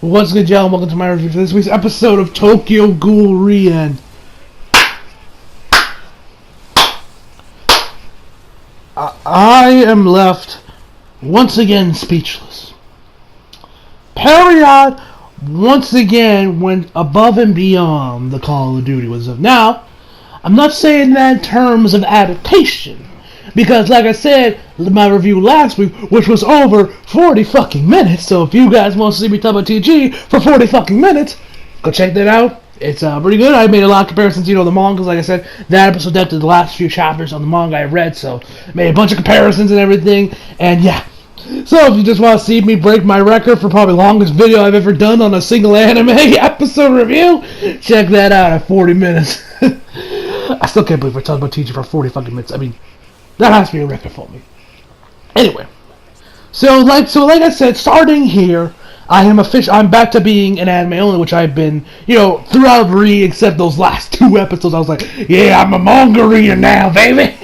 What's good, y'all? Welcome to my review for this week's episode of Tokyo Ghoul Re-End. I am left once again speechless. Period once again went above and beyond the Call of Duty was of. Now, I'm not saying that in terms of adaptation, because like I said, my review last week, which was over 40 fucking minutes, so if you guys want to see me talk about TG for 40 fucking minutes, go check that out. It's pretty good. I made a lot of comparisons, the mangas, like I said, that episode depth to the last few chapters on the manga I read, so made a bunch of comparisons and everything, and yeah. So if you just want to see me break my record for probably longest video I've ever done on a single anime episode review, check that out at 40 minutes. I still can't believe we're talking about TG for 40 fucking minutes. I mean, that has to be a record for me. Anyway, so like I said, starting here, I'm back to being an anime only, which I've been, throughout Re, except those last two episodes. I was like, yeah, I'm a manga reader now, baby.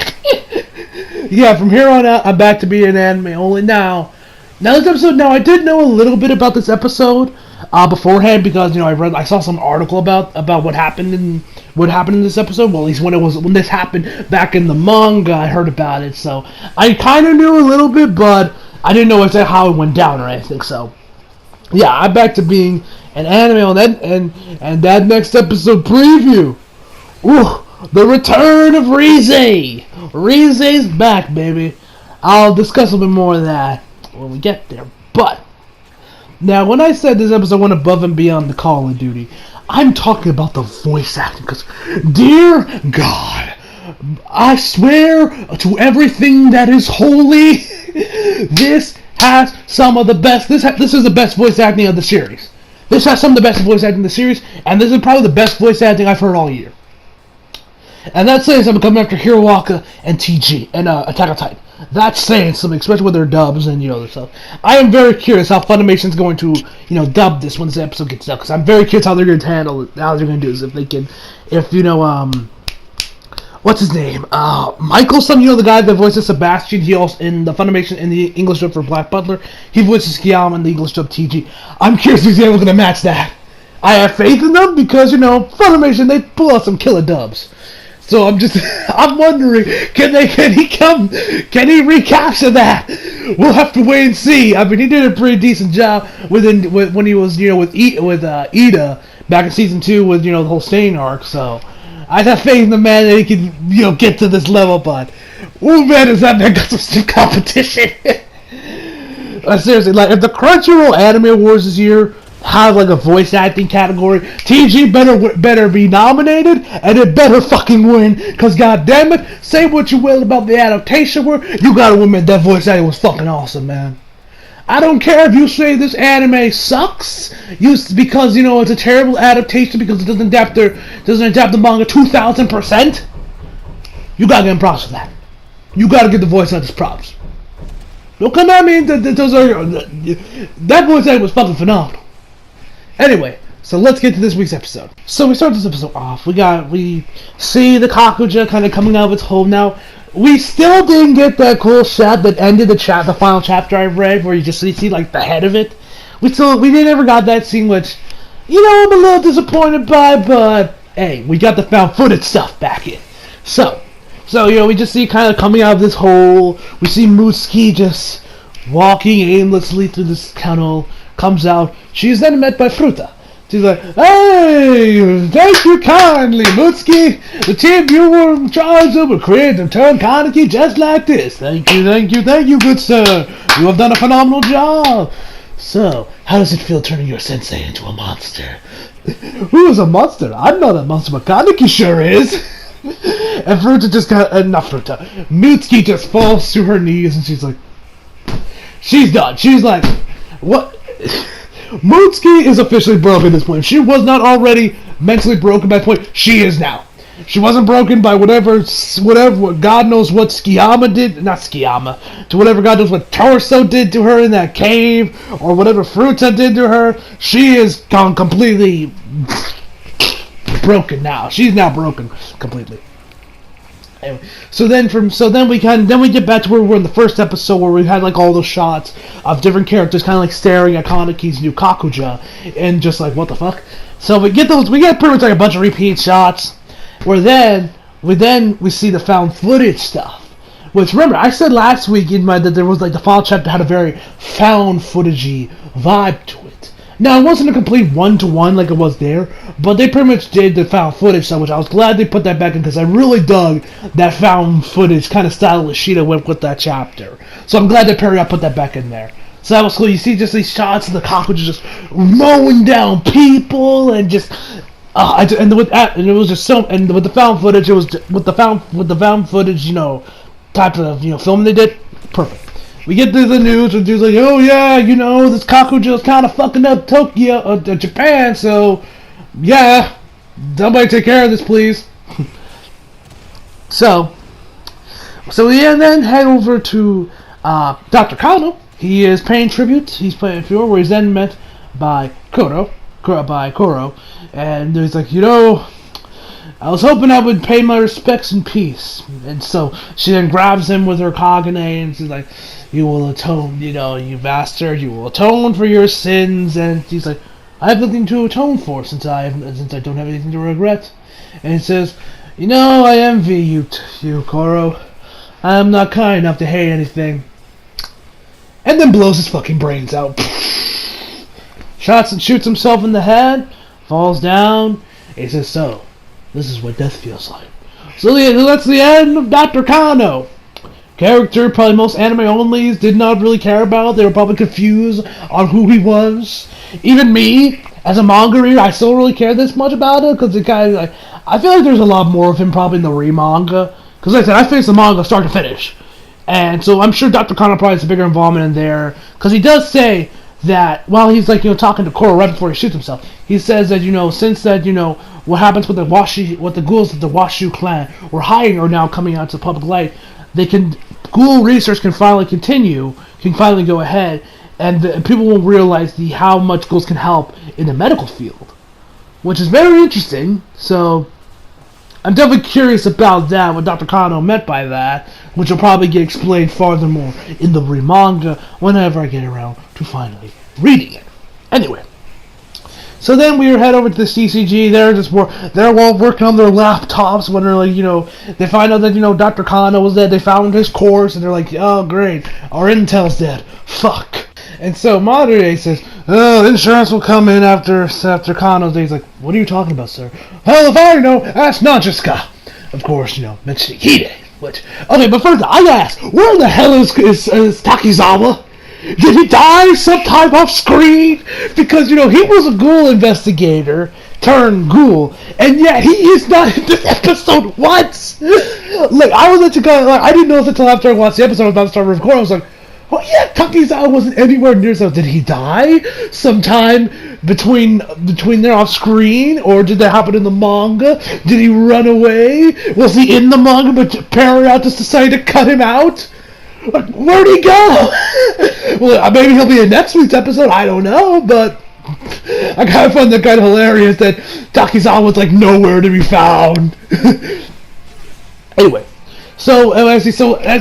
Yeah, from here on out, I'm back to being an anime only. Now this episode. I did know a little bit about this episode beforehand because I saw some article about what happened in this episode. Well, at least when this happened back in the manga, I heard about it. So I kind of knew a little bit, but I didn't know exactly how it went down or anything. So yeah, I'm back to being an anime on that, and that next episode preview. Ooh. The return of Rize! Rize's back, baby. I'll discuss a little bit more of that when we get there. But, now when I said this episode went above and beyond the Call of Duty, I'm talking about the voice acting, because, dear God, I swear to everything that is holy, this has some of the best, this is the best voice acting of the series. This has some of the best voice acting of the series, and this is probably the best voice acting I've heard all year. And that's saying something coming after Hiroaka and TG and Attack on Titan. That's saying something, especially with their dubs and other stuff. I am very curious how Funimation's going to dub this when this episode gets done, because I'm very curious how they're going to handle it. How they're going to do this, what's his name? Michael, the guy that voices Sebastian. He also in the Funimation in the English dub for Black Butler. He voices Kiyama in the English dub TG. I'm curious if he's able to match that. I have faith in them because Funimation, they pull out some killer dubs. So I'm wondering, can he recapture that? We'll have to wait and see. I mean, he did a pretty decent job when he was, with Ida back in season 2 with, the whole Stain arc. So I have faith in the man that he can, get to this level. But, oh man, is that man got some stiff competition? Seriously, like if the Crunchyroll Anime Awards this year have like a voice acting category, TG better be nominated, and it better fucking win, because goddammit, say what you will about the adaptation work, you gotta admit that voice acting was fucking awesome, man. I don't care if you say this anime sucks, because it's a terrible adaptation because it doesn't adapt the manga 2,000%. You gotta give him props for that. You gotta give the voice actors props. Don't come at me. That voice acting was fucking phenomenal. Anyway, so let's get to this week's episode. So we start this episode off. We see the Kakuja kind of coming out of its hole. Now, we still didn't get that cool shot that ended the final chapter I read, where you just see like the head of it. We never got that scene, which I'm a little disappointed by. But hey, we got the found footage stuff back in. So we just see kind of coming out of this hole. We see Mutsuki just walking aimlessly through this tunnel. Comes out. She's then met by Fruta. She's like, "Hey, thank you kindly, Mutsuki. The team you were in charge of will create and turn Kaneki just like this. Thank you, good sir. You have done a phenomenal job. So, how does it feel turning your sensei into a monster?" "Who is a monster? I'm not a monster, but Kaneki sure is." And Fruta just Mutsuki just falls to her knees, and she's like, she's done. She's like, what? Mutsuki is officially broken at this point. If she was not already mentally broken by that point, she is now. She wasn't broken by whatever God knows what to whatever God knows what Torso did to her in that cave, or whatever Fruta did to her. She is gone completely broken now. She's now broken completely. Anyway, so then we get back to where we were in the first episode, where we had like all those shots of different characters kind of like staring at Kanaki's new Kakuja and just like, what the fuck. So we get pretty much like a bunch of repeat shots, where then we see the found footage stuff. Which, remember, I said last week that there was like the final chapter had a very found footagey vibe to it. Now, it wasn't a complete one-to-one like it was there, but they pretty much did the found footage stuff, which I was glad they put that back in, because I really dug that found footage kind of style that Ishida went with that chapter. So I'm glad that Perry put that back in there. So that was cool. You see just these shots of the Kakuja just mowing down people, and just with the found footage, it was with the found footage, type of film they did, perfect. We get to the news, and dude's like, oh yeah, this Kakuja is kind of fucking up Tokyo, Japan, so yeah, somebody take care of this, please. so we then head over to Dr. Kano. He is paying tribute. He's paying funeral, where he's then met by Koro, and he's like, I was hoping I would pay my respects in peace. And so she then grabs him with her Kagane, and she's like, you will atone, you bastard, you will atone for your sins. And he's like, I have nothing to atone for, since I don't have anything to regret. And he says, I envy you, Koro. I am not kind enough to hate anything. And then blows his fucking brains out. Shots and shoots himself in the head, falls down. He says, so, this is what death feels like. So that's the end of Dr. Kano. Character probably most anime onlys did not really care about. They were probably confused on who he was. Even me, as a manga reader, I still really care this much about it, because I feel like there's a lot more of him probably in the re-manga. Because like I said, I finished the manga start to finish. And so I'm sure Dr. Kano probably has a bigger involvement in there, because he does say that while he's talking to Koro right before he shoots himself, he says that since that what happens with the ghouls of the Washu clan were hiding are now coming out to the public light, ghoul research can finally go ahead, and people will realize how much ghouls can help in the medical field, which is very interesting. So I'm definitely curious about that, what Dr. Kano meant by that, which will probably get explained furthermore in the manga whenever I get around to finally reading it. Anyway, so then we head over to the CCG. They're all working on their laptops when they find out that Dr. Kano was dead. They found his corpse, and they're like, oh great, our intel's dead. Fuck. And so Madare says, oh, insurance will come in after Kano's day. He's like, what are you talking about, sir? Well, if I know, ask Najiska. Of course, mentioning Hide. Okay, but first, I ask, where the hell is Takizawa? Did he die sometime off screen? Because, he was a ghoul investigator turned ghoul, and yet he is not in this episode once. I was I didn't know this until after I watched the episode about to start recording. I was like, oh yeah, Takizawa wasn't anywhere near so. Did he die sometime between there off screen, or did that happen in the manga? Did he run away? Was he in the manga, but Perry just decided to cut him out? Where'd he go? Well, maybe he'll be in next week's episode. I don't know, but I kind of find that kind of hilarious that Takizawa was nowhere to be found. Anyway. So as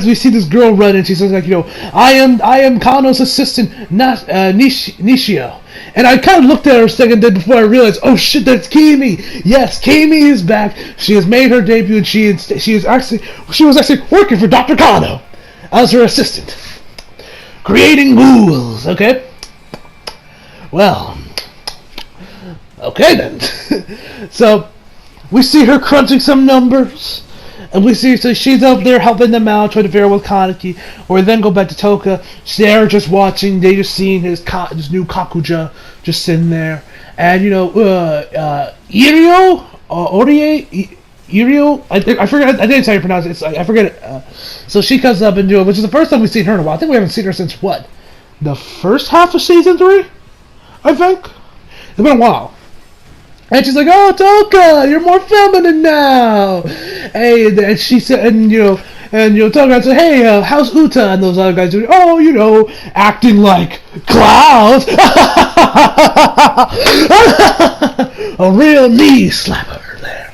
we see this girl run, and she says I am Kano's assistant, Nishio, and I kind of looked at her a second then before I realized, oh shit, that's Kimi. Yes, Kimi is back. She has made her debut, and she was actually working for Dr. Kano as her assistant, creating ghouls. Okay, well, okay then. So we see her crunching some numbers. And we see, so she's up there helping them out, trying to figure out with Kaneki. We then go back to Toka. They're just watching. They just seeing his new Kakuja just sitting there. And Irio, Irio. I forget. I didn't say how you pronounce it. I forget it. So she comes up and do it, which is the first time we've seen her in a while. I think we haven't seen her since what? The first half of season 3, I think. It's been a while. And she's like, oh, Toka, you're more feminine now. Hey, and she said, Toka said, hey, how's Uta? And those other guys doing, oh, acting like clowns. A real knee slapper there.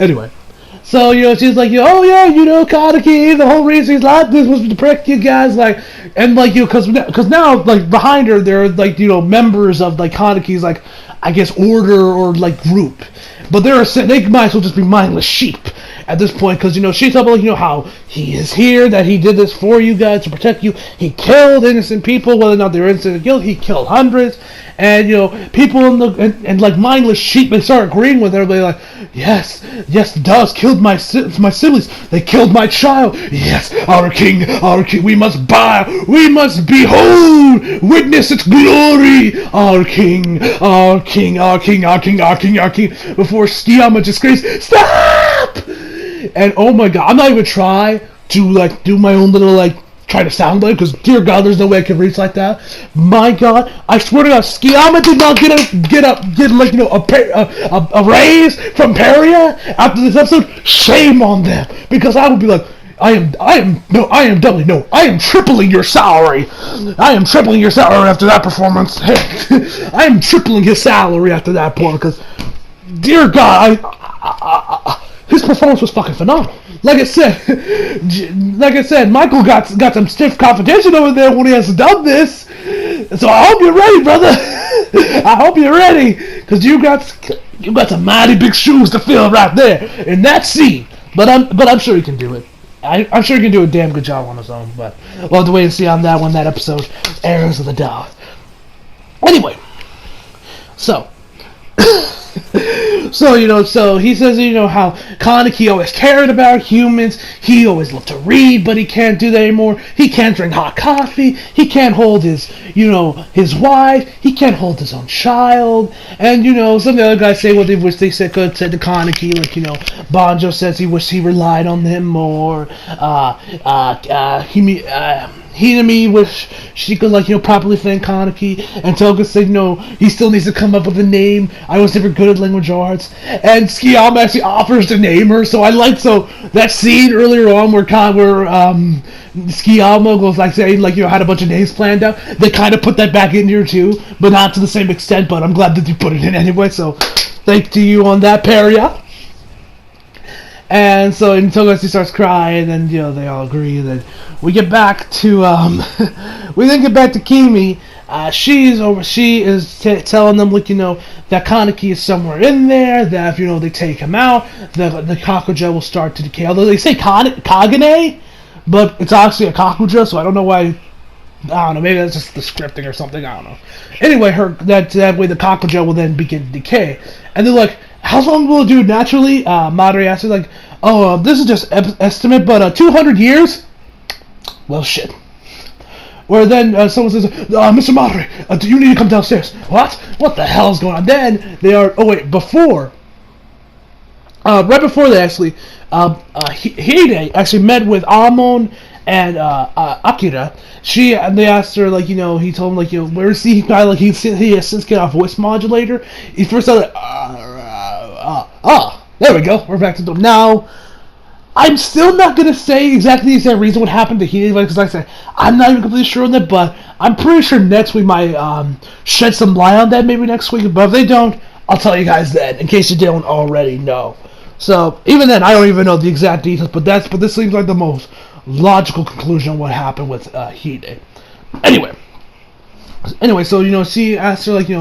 Anyway, So, she's like, oh yeah, Kaneki, the whole reason he's like this was to prick you guys, like, and like, because now, like, behind her, there are, like, members of, like, Kaneki's, like, I guess, order or, like, group. But they might as well just be mindless sheep at this point, because, she's talking about, how he is here, that he did this for you guys to protect you. He killed innocent people, whether or not they were innocent or guilty. He killed hundreds. And, people and like, mindless sheep, they start agreeing with everybody, like, yes, the dogs killed my siblings. They killed my child. Yes, our king, we must bow. We must behold, witness its glory. Our king, before Skiyama just screams, stop! And, oh my god, I'm not even trying to, like, do my own little, like, try to sound like, because dear God, there's no way I can reach like that. My God, I swear to God, Skiyama did not get a raise from Peria after this episode. Shame on them, because I would be like, I am tripling your salary. I am tripling your salary after that performance. I am tripling his salary after that point, because dear God, his performance was fucking phenomenal. Like I said, Michael got some stiff competition over there when he has done this. So I hope you're ready, brother. I hope you're ready, because you got some mighty big shoes to fill right there in that scene. But I'm sure he can do it. I'm sure he can do a damn good job on his own. But we'll have to wait and see on that when that episode airs of the dog. Anyway, so. So he says, how Kaneki always cared about humans. He always loved to read, but he can't do that anymore. He can't drink hot coffee. He can't hold his wife. He can't hold his own child. And, some of the other guys say what they wish they said to Kaneki. Like, Banjo says he wished he relied on him more. Hinami wish she could, properly thank Kaneki, and Toga said, he still needs to come up with a name. I was never good at language arts. And Skiyama actually offers to name her, so that scene earlier on where Skiyama was, saying, had a bunch of names planned out, they kind of put that back in here, too, but not to the same extent, but I'm glad that you put it in anyway, so thank to you on that, Peria. And so Togashi starts crying, and they all agree. And then we get back to Kimi. She is telling them, that Kaneki is somewhere in there. That if they take him out, the Kakuja will start to decay. Although they say Kagane, but it's actually a Kakuja, so I don't know why. I don't know. Maybe that's just the scripting or something. I don't know. Anyway, that way the Kakuja will then begin to decay, and they're like, how long will it do naturally? Madara asks, this is just estimate, but 200 years? Well, shit. Where then someone says, Mr. Madara, do you need to come downstairs? What? What the hell is going on? Then they are, right before they actually, Hide actually met with Amon and Akira. They asked her, he told him, where is he? He has since get a voice modulator. He first started, there we go. We're back to the now. I'm still not gonna say exactly the exact reason what happened to Hide, because like I said, I'm not even completely sure on that. But I'm pretty sure next we might shed some light on that maybe next week. But if they don't, I'll tell you guys then, in case you don't already know. So even then, I don't even know the exact details. But this seems like the most logical conclusion of what happened with Hide. Anyway, so she asked her she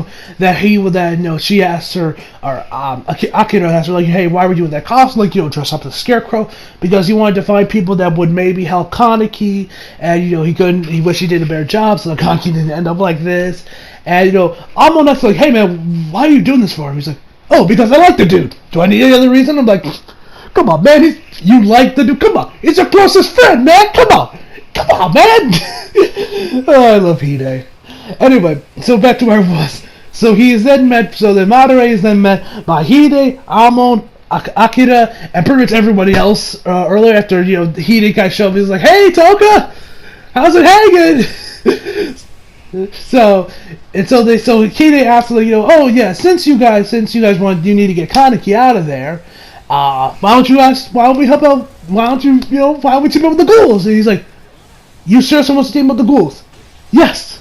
asked her, or Akira asked her hey, why were you in that costume? Dress up as a scarecrow, because he wanted to find people that would maybe help Kaneki, and he wished he did a better job, so Kaneki didn't end up like this. And Amon asked hey man, why are you doing this for him? He's like, oh, because I like the dude. Do I need any other reason? I'm like, come on man, you like the dude? Come on, it's your closest friend, man. Come on man. Oh, I love Hide. Anyway, so back to where I was. So Madara is then met by Hide, Amon, Akira, and pretty much everybody else earlier after, Hide kind of showed up. He was like, hey, Toka! How's it hanging? So Hide asked, oh yeah, since you guys you need to get Kaneki out of there, why don't we team up with the ghouls? And he's like, you sure someone's team up with the ghouls? Yes!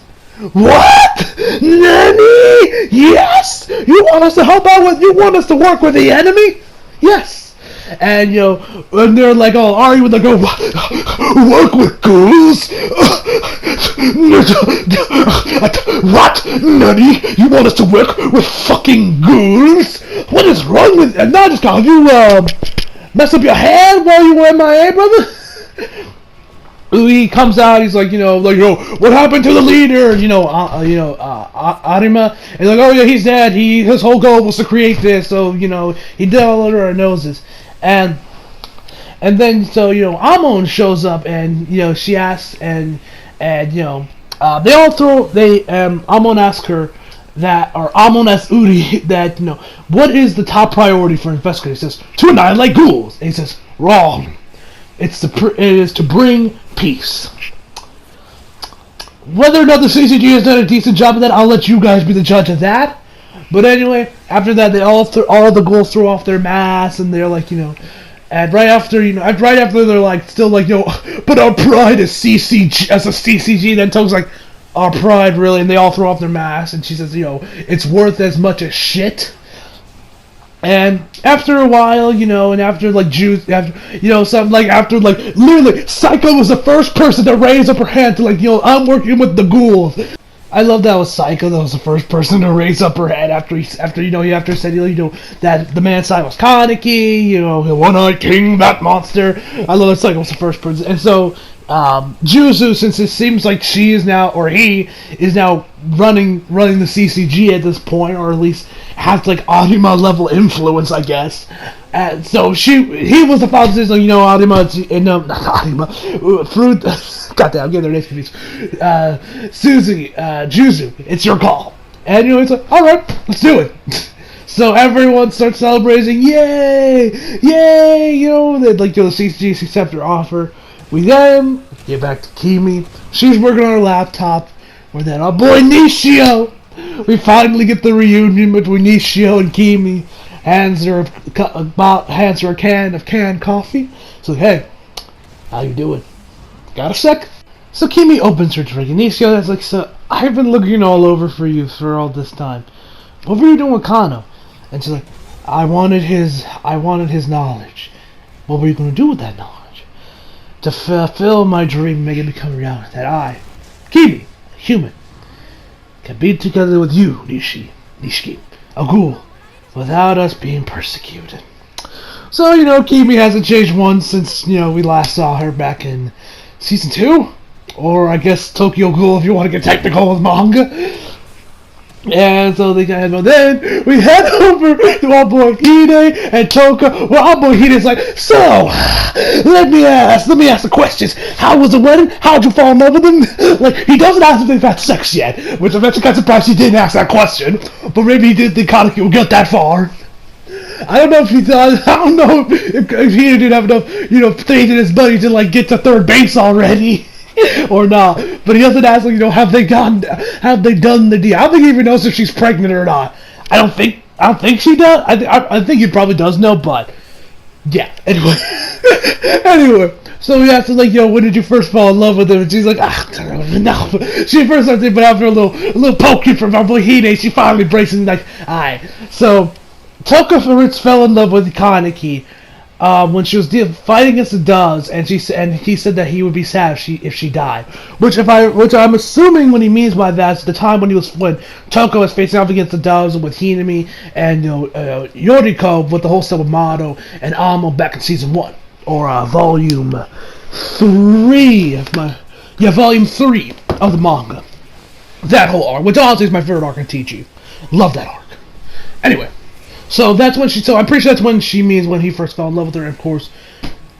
What? Nani? Yes! You want us to help out you want us to work with the enemy? Yes! And and they're like all arguing, like, work with ghouls? What? Nutty? You want us to work with fucking ghouls? What is wrong with you? No, just call you mess up your head while you were MIA, brother? He comes out, he's like, what happened to the leader? Arima. And like, oh yeah, he's dead. His whole goal was to create this, so he did all under our noses. And then Amon shows up, and she asks, and they all Amon asks her that, or Amon asks Uri that what is the top priority for investigators? He says, to annihilate ghouls. And he says, wrong. It is to bring peace. Whether or not the CCG has done a decent job of that, I'll let you guys be the judge of that. But anyway, after that, they all the ghouls throw off their masks, and they're like, and right after they're like, still like, but our pride is CCG as a CCG. Then Toke's like, our pride, really? And they all throw off their masks, and she says, it's worth as much as shit. And after a while, and after like literally, Psycho was the first person to raise up her hand to like, I'm working with the ghouls. I love that was Psycho that was the first person to raise up her hand after he said, that the man's side was Kaneki, one-eyed king, that monster. I love that Psycho was the first person. And so, Juzu, since it seems like he is now running the CCG at this point, or at least has like Arima level influence, I guess. And so he was the father says, Arima, not Arima, Fruit. Goddamn, I'm getting their names confused. Juzu, it's your call. And it's like, all right, let's do it. So everyone starts celebrating, yay, yay, the CCG accept her offer. We then get back to Kimi. She's working on her laptop. We're then our boy Nishio. We finally get the reunion between Nishio and Kimi. Hands her a can of canned coffee. So hey, how you doing? Got a sec? So Kimi opens her drink, and Nishio is like, so I've been looking all over for you for all this time. What were you doing with Kano? And she's like, I wanted his knowledge. What were you going to do with that knowledge? To fulfill my dream, make it become reality. That I, Kimi, human, can be together with you, Nishiki, a ghoul, without us being persecuted. So, Kimi hasn't changed once since, we last saw her back in Season 2. Or, I guess, Tokyo Ghoul if you want to get technical with manga. And so they got him. Then we head over to our boy Hide and Toka. Well, our boy Hide's like, so let me ask the questions. How was the wedding? How'd you fall in love with him? Like, he doesn't ask if they've had sex yet, which I'm actually kind of surprised he didn't ask that question. But maybe he didn't think Kaneki would get that far. I don't know if he does. I don't know if he didn't have enough, faith in his buddy to like get to third base already. Or not, but he doesn't ask, have they done the deal? I don't think he even knows if she's pregnant or not. I don't think she does. I think he probably does know, but yeah. Anyway, so he asks her, like, when did you first fall in love with him? And she's like, no. She first starts thinking, but after a little poking from our boy Hide, she finally breaks and like, alright. So Toka fell in love with Kaneki. When she was fighting against the doves, and he said that he would be sad if she died. Which I'm assuming what he means by that is the time when Toko was facing off against the doves with Hinami and Yoriko with the whole stuff with Mado and Amo back in season 1 or volume 3 of volume 3 of the manga. That whole arc, which honestly is my favorite arc in TG. Love that arc. Anyway. So that's when I'm pretty sure that's when she means when he first fell in love with her, and of course,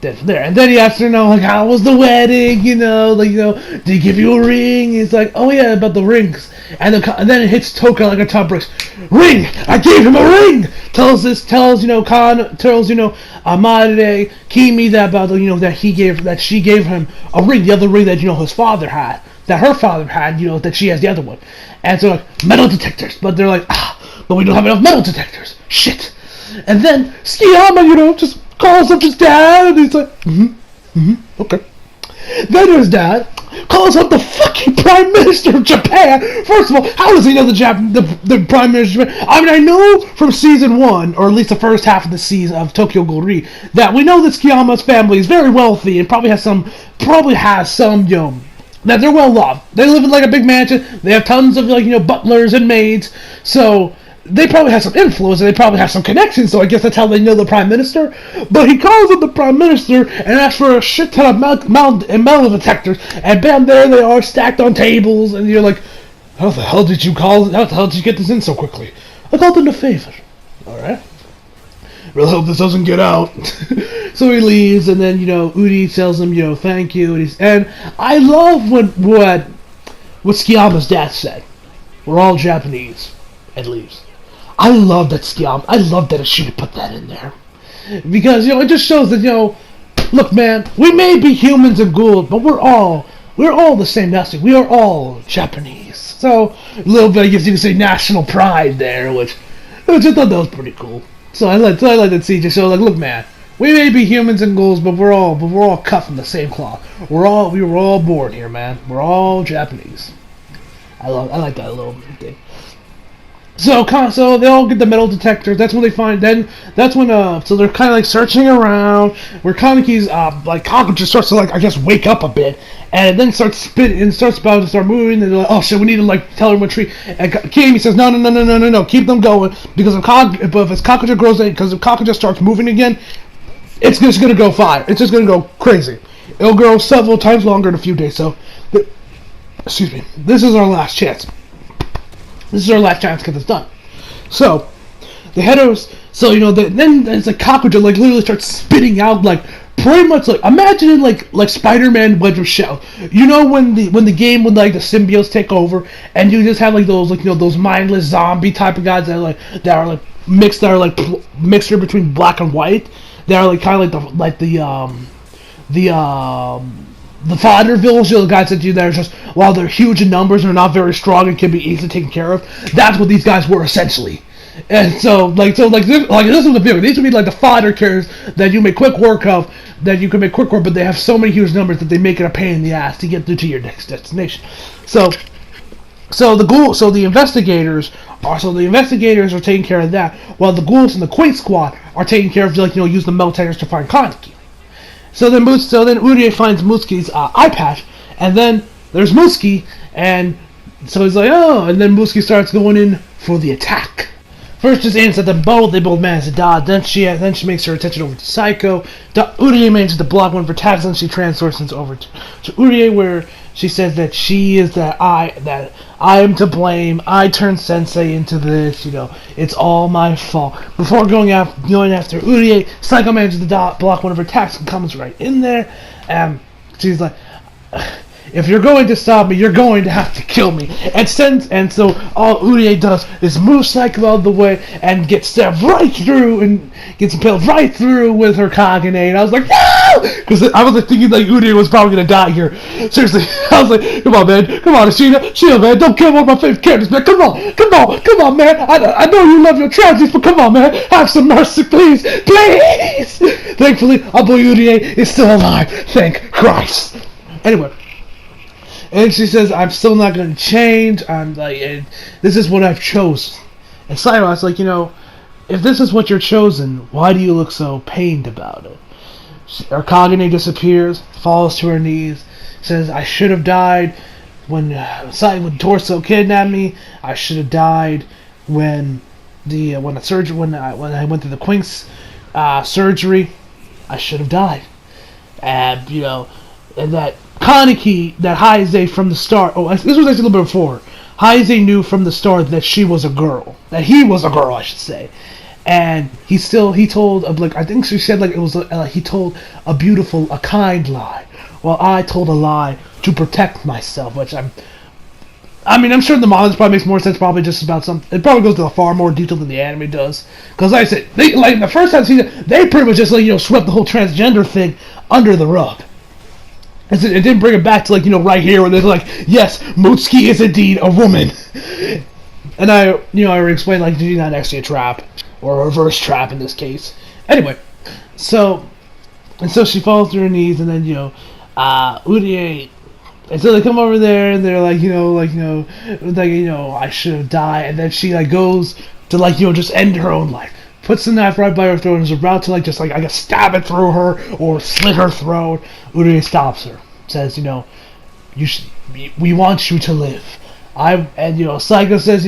there. And then he asks her, like, how was the wedding, did he give you a ring? He's like, oh yeah, about the rings. And then it hits Toka like a ton of bricks. Ring! I gave him a ring! Tells Amade, Kimi that about, that she gave him a ring, the other ring that, his father had, that her father had, that she has the other one. And so, like, metal detectors, but they're like, but we don't have enough metal detectors. Shit. And then Tsukiyama, just calls up his dad, and he's like, okay. Then his dad calls up the fucking Prime Minister of Japan. First of all, how does he know the Prime Minister of Japan? I mean, I know from season 1, or at least the first half of the season of Tokyo Ghoul, that we know that Tsukiyama's family is very wealthy and probably has some, that they're well loved. They live in like a big mansion. They have tons of butlers and maids. So they probably have some influence and they probably have some connections, so I guess that's how they know the Prime Minister. But he calls up the Prime Minister and asks for a shit ton of metal detectors, and bam, there they are, stacked on tables, and you're like, how the hell did you get this in so quickly? I called in a favor. Alright. Really hope this doesn't get out. So he leaves, and then, Uri tells him, thank you, and I love what Tsukiyama's dad said. We're all Japanese, at least. I love that Ishida put that in there. Because, it just shows that, look, man, we may be humans and ghouls, but we're all the same destiny. We are all Japanese. So, a little bit, I guess you could say, national pride there, which I thought that was pretty cool. So I like that scene just show, like, look, man, we may be humans and ghouls, but we're all cut from the same cloth. We were all born here, man. We're all Japanese. I like that little thing. So they all get the metal detectors. That's when they find. Then that's when so they're kind of like searching around. Where Kaneki's cockroach just starts to I guess wake up a bit, and then starts spitting and starts about to start moving. And they're like, oh shit, we need to tell her what tree. And Kimi says, no, keep them going because if cockroach grows, because if cockroach starts moving again, it's just gonna go fire. It's just gonna go crazy. It'll grow several times longer in a few days. So, excuse me, this is our last chance. This is our last chance to get this done. So, the headers. So then it's like cockroach literally starts spitting out pretty much imagine like Spider-Man Web of Shell. When the game when the symbiotes take over and you just have those mindless zombie type of guys that are mixture between black and white. They are kind of the fodder vills, the guys that do that are just, while they're huge in numbers and are not very strong and can be easily taken care of. That's what these guys were essentially. And this is the feeling. These would be the fodder carriers that you make quick work of, but they have so many huge numbers that they make it a pain in the ass to get to your next destination. So the investigators are taking care of that, while the ghouls and the Quake Squad are taking care of use the metal detectors to find Kaneki. So then Uri finds Muski's eye patch, and then there's Muski, and so he's like, oh, and then Muski starts going in for the attack. First, just aims at them both. They both manage to dodge. Then she makes her attention over to Psycho. Uri manages to block one for attacks, and she transitions over to Uri, where she says that I am to blame. I turned Sensei into this. It's all my fault. Before going after Uri, Psycho manages to block one of her attacks and comes right in there. And she's like, if you're going to stop me, you're going to have to kill me. And so all Uri does is move Psycho out of the way and gets stabbed right through and gets impaled right through with her Kagane. And I was like, no! Because I was thinking Uri was probably going to die here. Seriously. I was like, come on, man. Come on, Ishida, man. Don't kill one of my favorite characters, man. Come on, man. I know you love your tragedies, but come on, man. Have some mercy, please. Please! Thankfully, our boy Uri is still alive. Thank Christ. Anyway. And she says, I'm still not going to change. I'm this is what I've chosen. And Cyrus, if this is what you're chosen, why do you look so pained about it? Her Kagane disappears, falls to her knees, says, I should have died when Torso kidnapped me. I should have died when I went through the Quink's surgery. I should have died. And that Kaneki, that Heise from the start. Oh, this was actually a little bit before. Heise knew from the start that she was a girl. That he was a girl, I should say. And he told, I think she said, it was, he told a kind lie. Well, I told a lie to protect myself, which I'm sure the manga probably makes more sense, probably just about it probably goes into far more detail than the anime does. Because, like I said, the first time they pretty much just, swept the whole transgender thing under the rug. It didn't bring it back to right here where they're yes, Mutsuki is indeed a woman. And I already explained she's not actually a trap or a reverse trap in this case. Anyway, so she falls to her knees and then Urie And so they come over there, and they're like, I should have died. And then she like goes to like, just end her own life. Puts the knife right by her throat and is about to like just like I guess stab it through her or slit her throat. Uri stops her. Says, we want you to live. Psycho says,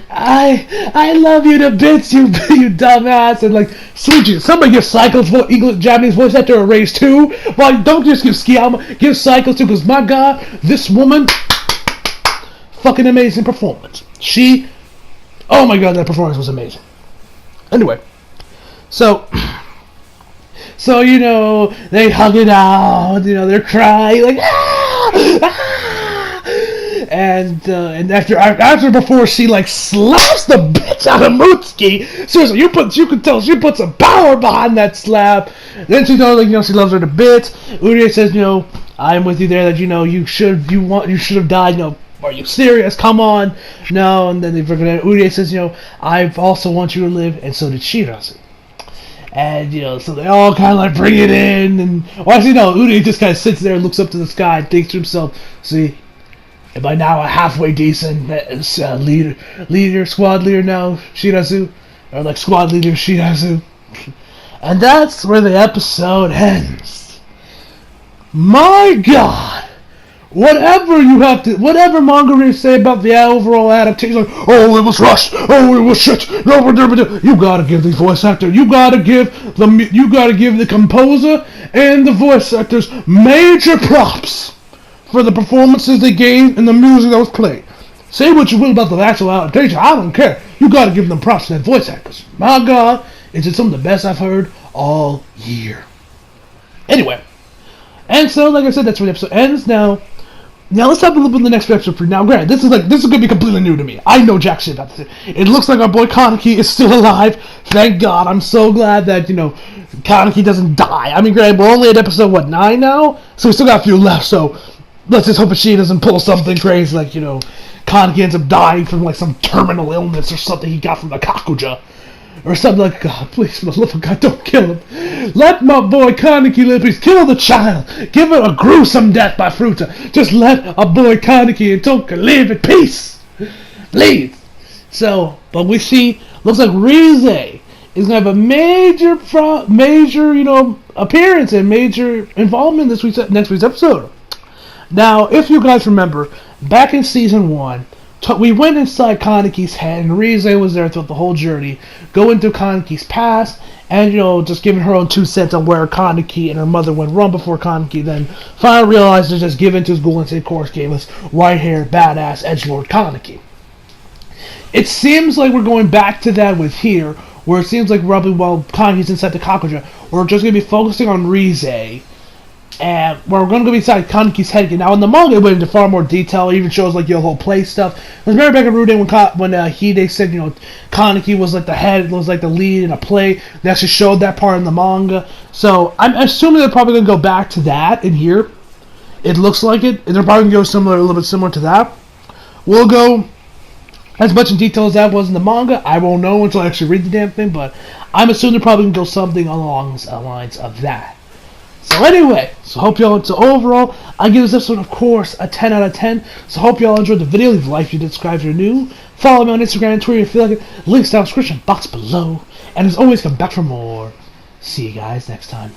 I love you to bits, you dumbass, and like, Suji, somebody give Psycho's English Japanese voice actor a raise too. Well, don't just give Skiyama, give Psycho too, because my God, this woman, fucking amazing performance. Oh my God, that performance was amazing. Anyway, so they hug it out, they're crying like and after before she like slaps the bitch out of Mutsuki. Seriously, you can tell she put some power behind that slap. Then she knows she loves her to bits. Urie says, I'm with you there that you should have died, are you serious? Come on. No, and then they forget. Urie says, I also want you to live, and so did Shirazu. And, so they all kind of like bring it in, and, actually no, Urie just kind of sits there and looks up to the sky and thinks to himself, see, am I now a halfway decent squad leader now, Shirazu? Or like squad leader Shirazu? And that's where the episode ends. My God! Whatever manga readers say about the overall adaptation, like, oh, it was rushed, oh, it was shit, no, you gotta give the voice actor, you gotta give the composer and the voice actors major props for the performances they gave and the music that was played. Say what you will about the actual adaptation, I don't care. You gotta give them props to their voice actors. My God, is it some of the best I've heard all year. Anyway, and so, like I said, that's where the episode ends. Now let's talk a little bit of the next episode for now. Granted, this is gonna be completely new to me. I know jack shit about this. It looks like our boy Kaneki is still alive. Thank God. I'm so glad that Kaneki doesn't die. I mean, granted, we're only at episode 9 now, so we still got a few left. So let's just hope that she doesn't pull something crazy like Kaneki ends up dying from like some terminal illness or something he got from the Kakuja. Or something like, God, please, for the love of God, don't kill him. Let my boy Kaneki live, please. Kill the child. Give it a gruesome death by Fruta. Just let our boy Kaneki and Toka live in peace. Please. So, but we see, looks like Rize is going to have a major, appearance and major involvement in next week's episode. Now, if you guys remember, back in season 1, we went inside Kaneki's head, and Rize was there throughout the whole journey, going through Kaneki's past, and, just giving her own 2 cents on where Kaneki and her mother went wrong before Kaneki then finally realized to just give in to his Ghoul and say, of course, gave us white-haired, badass, edgelord Kaneki. It seems like we're going back to that with here, where it seems like probably while Kaneki's inside the Kakuja, we're just going to be focusing on Rize, and we're going to go inside Kaneki's head again. Now, in the manga, it went into far more detail. It even shows, like, the whole play stuff. Remember back in Rude when Hide said, Kaneki was, like, the head, was, like, the lead in a play. They actually showed that part in the manga. So, I'm assuming they're probably going to go back to that in here. It looks like it. And they're probably going to go a little bit similar to that. We'll go as much in detail as that was in the manga. I won't know until I actually read the damn thing, but I'm assuming they're probably going to go something along the lines of that. So anyway, hope y'all, overall, I give this episode, of course, a 10 out of 10. So hope y'all enjoyed the video. Leave a like if you did, subscribe if you're new. Follow me on Instagram and Twitter if you feel like it. Links down in the description box below. And as always, come back for more. See you guys next time.